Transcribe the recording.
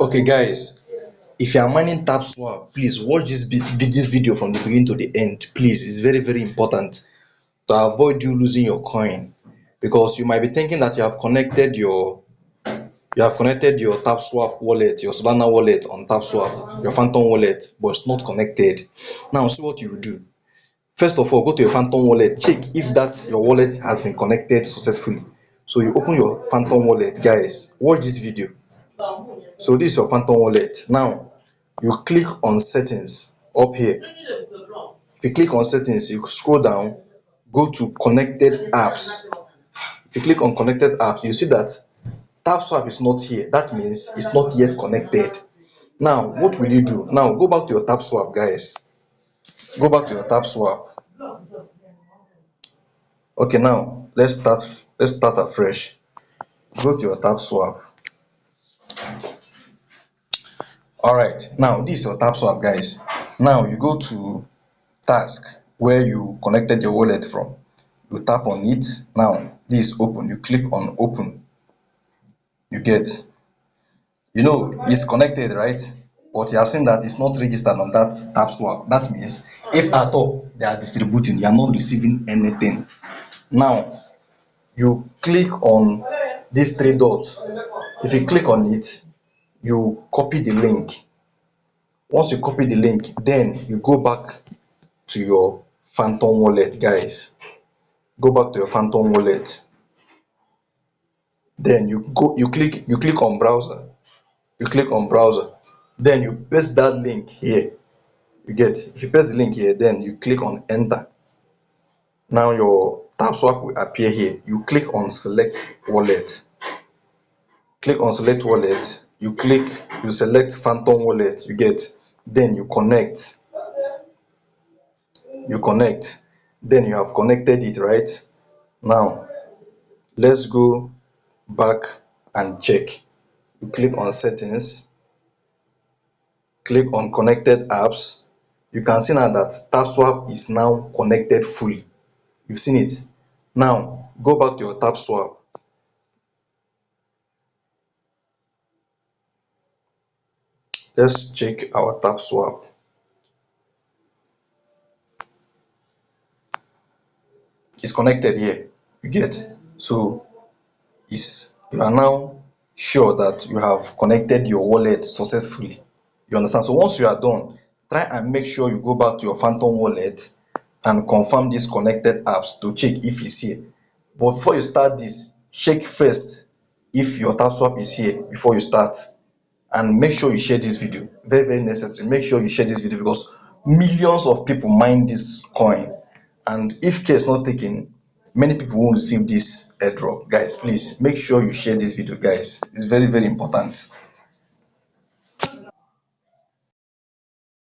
Okay, guys, if you are mining Tapswap, please watch this video from the beginning to the end. Please, it's very, very important to avoid you losing your coin, because you might be thinking that you have connected your Tapswap wallet, your Solana wallet on Tapswap, your Phantom wallet, but it's not connected. Now, see what you will do. First of all, go to your Phantom wallet, check if that your wallet has been connected successfully. So you open your Phantom wallet, guys. Watch this video. So this is your Phantom wallet. Now you click on settings up here. If you click on settings, you scroll down, go to connected apps. If you click on connected apps, you see that Tapswap is not here. That means it's not yet connected. Now what will you do? Now go back to your Tapswap, guys. Go back to your Tapswap. Okay, now let's start afresh. Go to your Tapswap. All right, now this is your Tapswap, guys. Now you go to task where you connected your wallet from. You tap on it. Now this is open. You click on open. You get, it's connected, right? But you have seen that it's not registered on that Tapswap. That means if at all they are distributing, you are not receiving anything. Now you click on these three dots. If you click on it, you copy the link. Once you copy the link, then you go back to your Phantom wallet, guys. Go back to your Phantom wallet. Then you click on browser. You click on browser. Then you paste that link here. You get, if you paste the link here, then you click on enter. Now your Tapswap will appear here. You click on select wallet. Click on select wallet. You select Phantom wallet. You get, then you connect. Then you have connected it, right? Now let's go back and check. You click on settings, click on connected apps. You can see now that Tapswap is now connected fully. You've seen it. Now go back to your Tapswap. Let's check our Tapswap. It's connected here. You get, so you are now sure that you have connected your wallet successfully. You understand? So once you are done, try and make sure you go back to your Phantom wallet and confirm these connected apps to check if it's here. But before you start this, check first if your Tapswap is here before you start. And make sure you share this video. Very, very necessary. Make sure you share this video because millions of people mine this coin. And if care is not taken, many people won't receive this airdrop. Guys, please make sure you share this video, guys. It's very, very important.